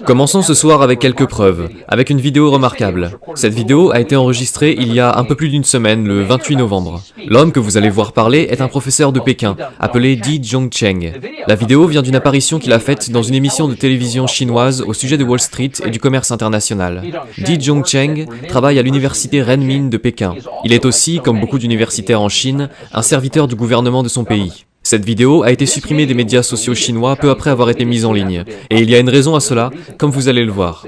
Commençons ce soir avec quelques preuves, avec une vidéo remarquable. Cette vidéo a été enregistrée il y a un peu plus d'une semaine, le 28 novembre. L'homme que vous allez voir parler est un professeur de Pékin, appelé Di Zhongcheng. La vidéo vient d'une apparition qu'il a faite dans une émission de télévision chinoise au sujet de Wall Street et du commerce international. Di Zhongcheng travaille à l'université Renmin de Pékin. Il est aussi, comme beaucoup d'universitaires en Chine, un serviteur du gouvernement de son pays. Cette vidéo a été supprimée des médias sociaux chinois peu après avoir été mise en ligne. Et il y a une raison à cela, comme vous allez le voir.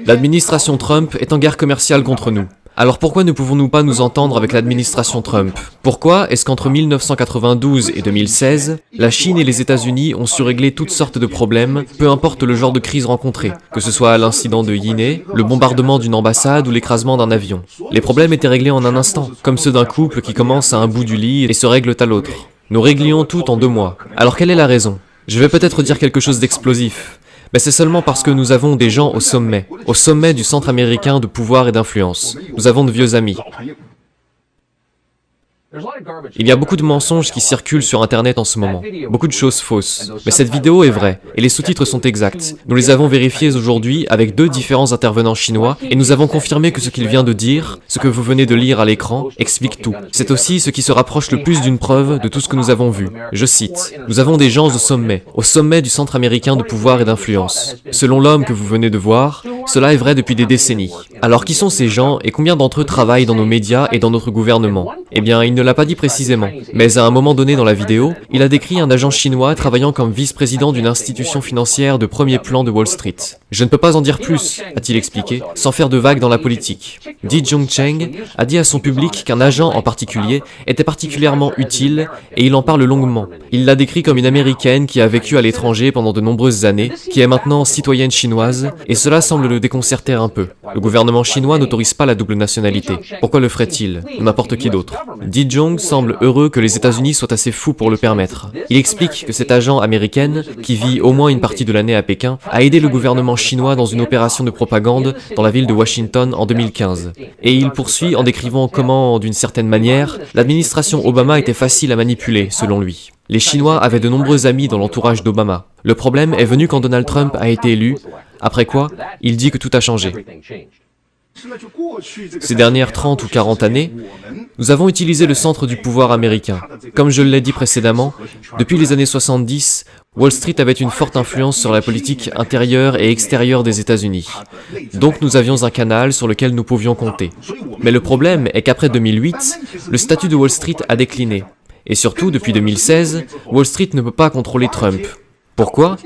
L'administration Trump est en guerre commerciale contre nous. Alors pourquoi ne pouvons-nous pas nous entendre avec l'administration Trump? Pourquoi est-ce qu'entre 1992 et 2016, la Chine et les États-Unis ont su régler toutes sortes de problèmes, peu importe le genre de crise rencontrée, que ce soit l'incident de Yinhé, le bombardement d'une ambassade ou l'écrasement d'un avion? Les problèmes étaient réglés en un instant, comme ceux d'un couple qui commence à un bout du lit et se règlent à l'autre. Nous réglions tout en 2 mois. Alors quelle est la raison? Je vais peut-être dire quelque chose d'explosif, mais c'est seulement parce que nous avons des gens au sommet du centre américain de pouvoir et d'influence. Nous avons de vieux amis. Il y a beaucoup de mensonges qui circulent sur Internet en ce moment, beaucoup de choses fausses. Mais cette vidéo est vraie, et les sous-titres sont exacts. Nous les avons vérifiés aujourd'hui avec 2 différents intervenants chinois, et nous avons confirmé que ce qu'il vient de dire, ce que vous venez de lire à l'écran, explique tout. C'est aussi ce qui se rapproche le plus d'une preuve de tout ce que nous avons vu. Je cite, « Nous avons des gens au sommet du centre américain de pouvoir et d'influence. Selon l'homme que vous venez de voir, cela est vrai depuis des décennies. Alors qui sont ces gens, et combien d'entre eux travaillent dans nos médias et dans notre gouvernement? Eh bien, il ne l'a pas dit précisément, mais à un moment donné dans la vidéo, il a décrit un agent chinois travaillant comme vice-président d'une institution financière de premier plan de Wall Street. Je ne peux pas en dire plus, a-t-il expliqué, sans faire de vagues dans la politique. Di Zhongcheng a dit à son public qu'un agent en particulier était particulièrement utile, et il en parle longuement. Il l'a décrit comme une américaine qui a vécu à l'étranger pendant de nombreuses années, qui est maintenant citoyenne chinoise, et cela semble le déconcerter un peu. Le gouvernement chinois n'autorise pas la double nationalité. Pourquoi le ferait-il? N'importe qui d'autre. Di Zhong semble heureux que les États-Unis soient assez fous pour le permettre. Il explique que cette agent américaine, qui vit au moins une partie de l'année à Pékin, a aidé le gouvernement chinois dans une opération de propagande dans la ville de Washington en 2015. Et il poursuit en décrivant comment, d'une certaine manière, l'administration Obama était facile à manipuler, selon lui. Les Chinois avaient de nombreux amis dans l'entourage d'Obama. Le problème est venu quand Donald Trump a été élu, après quoi, il dit que tout a changé. Ces dernières 30 ou 40 années, nous avons utilisé le centre du pouvoir américain. Comme je l'ai dit précédemment, depuis les années 70, Wall Street avait une forte influence sur la politique intérieure et extérieure des États-Unis. Donc nous avions un canal sur lequel nous pouvions compter. Mais le problème est qu'après 2008, le statut de Wall Street a décliné. Et surtout, depuis 2016, Wall Street ne peut pas contrôler Trump. Pourquoi?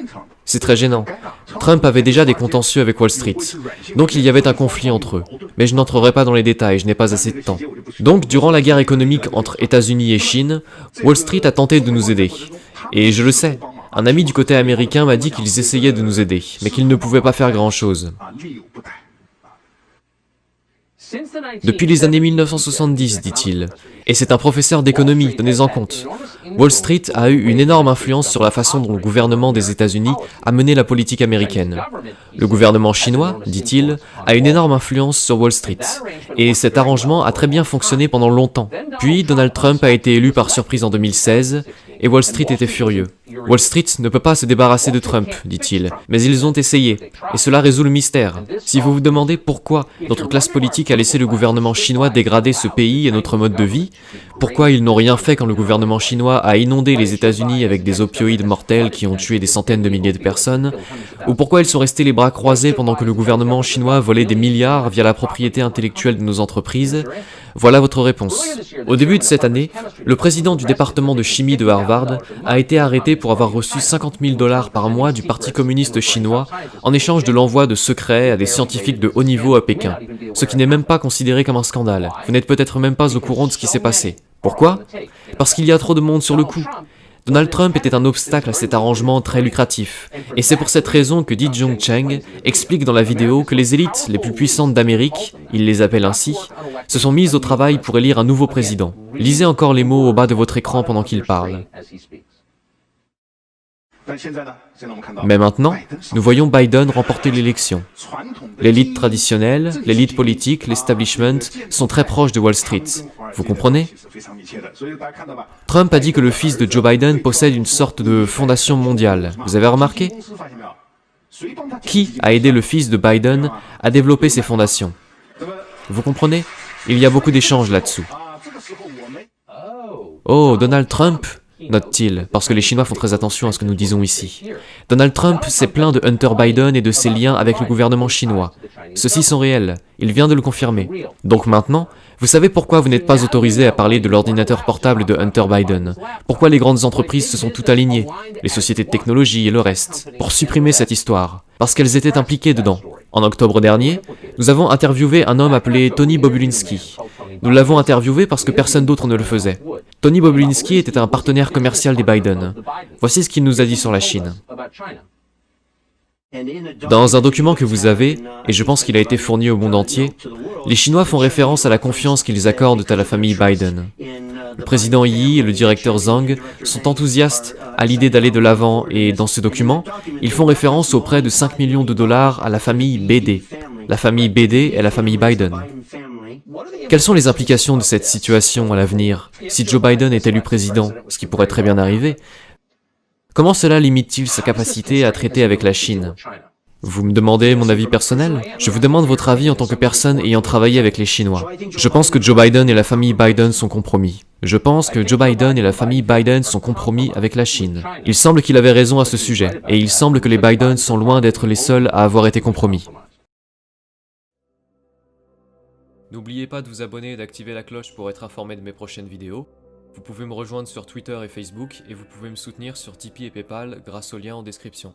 C'est très gênant. Trump avait déjà des contentieux avec Wall Street, donc il y avait un conflit entre eux. Mais je n'entrerai pas dans les détails, je n'ai pas assez de temps. Donc, durant la guerre économique entre États-Unis et Chine, Wall Street a tenté de nous aider. Et je le sais, un ami du côté américain m'a dit qu'ils essayaient de nous aider, mais qu'ils ne pouvaient pas faire grand-chose. Depuis les années 1970, dit-il. Et c'est un professeur d'économie, tenez-en compte. Wall Street a eu une énorme influence sur la façon dont le gouvernement des États-Unis a mené la politique américaine. Le gouvernement chinois, dit-il, a une énorme influence sur Wall Street. Et cet arrangement a très bien fonctionné pendant longtemps. Puis Donald Trump a été élu par surprise en 2016, et Wall Street était furieux. Wall Street ne peut pas se débarrasser de Trump, dit-il, mais ils ont essayé, et cela résout le mystère. Si vous vous demandez pourquoi notre classe politique a laissé le gouvernement chinois dégrader ce pays et notre mode de vie, pourquoi ils n'ont rien fait quand le gouvernement chinois a inondé les États-Unis avec des opioïdes mortels qui ont tué des centaines de milliers de personnes, ou pourquoi ils sont restés les bras croisés pendant que le gouvernement chinois volait des milliards via la propriété intellectuelle de nos entreprises, voilà votre réponse. Au début de cette année, le président du département de chimie de Harvard a été arrêté pour avoir reçu 50 000 $ par mois du Parti communiste chinois en échange de l'envoi de secrets à des scientifiques de haut niveau à Pékin, ce qui n'est même pas considéré comme un scandale. Vous n'êtes peut-être même pas au courant de ce qui s'est passé. Pourquoi? Parce qu'il y a trop de monde sur le coup. Donald Trump était un obstacle à cet arrangement très lucratif, et c'est pour cette raison que Di Zhongcheng explique dans la vidéo que les élites les plus puissantes d'Amérique, il les appelle ainsi, se sont mises au travail pour élire un nouveau président. Lisez encore les mots au bas de votre écran pendant qu'il parle. Mais maintenant, nous voyons Biden remporter l'élection. L'élite traditionnelle, l'élite politique, l'establishment sont très proches de Wall Street. Vous comprenez? Trump a dit que le fils de Joe Biden possède une sorte de fondation mondiale. Vous avez remarqué? Qui a aidé le fils de Biden à développer ses fondations? Vous comprenez? Il y a beaucoup d'échanges là-dessous. Oh, Donald Trump, note-t-il, parce que les Chinois font très attention à ce que nous disons ici. Donald Trump s'est plaint de Hunter Biden et de ses liens avec le gouvernement chinois. Ceux-ci sont réels, il vient de le confirmer. Donc maintenant, vous savez pourquoi vous n'êtes pas autorisé à parler de l'ordinateur portable de Hunter Biden? Pourquoi les grandes entreprises se sont toutes alignées, les sociétés de technologie et le reste, pour supprimer cette histoire? Parce qu'elles étaient impliquées dedans. En octobre dernier, nous avons interviewé un homme appelé Tony Bobulinski. Nous l'avons interviewé parce que personne d'autre ne le faisait. Tony Bobulinski était un partenaire commercial des Biden. Voici ce qu'il nous a dit sur la Chine. Dans un document que vous avez, et je pense qu'il a été fourni au monde entier, les Chinois font référence à la confiance qu'ils accordent à la famille Biden. Le président Yi et le directeur Zhang sont enthousiastes à l'idée d'aller de l'avant et dans ce document, ils font référence aux prêts de 5 millions de dollars à la famille BD. La famille BD est la famille Biden. Quelles sont les implications de cette situation à l'avenir? Si Joe Biden est élu président, ce qui pourrait très bien arriver, comment cela limite-t-il sa capacité à traiter avec la Chine? Vous me demandez mon avis personnel? Je vous demande votre avis en tant que personne ayant travaillé avec les Chinois. Je pense que Joe Biden et la famille Biden sont compromis. Je pense que Joe Biden et la famille Biden sont compromis avec la Chine. Il semble qu'il avait raison à ce sujet, et il semble que les Biden sont loin d'être les seuls à avoir été compromis. N'oubliez pas de vous abonner et d'activer la cloche pour être informé de mes prochaines vidéos. Vous pouvez me rejoindre sur Twitter et Facebook, et vous pouvez me soutenir sur Tipeee et Paypal grâce au lien en description.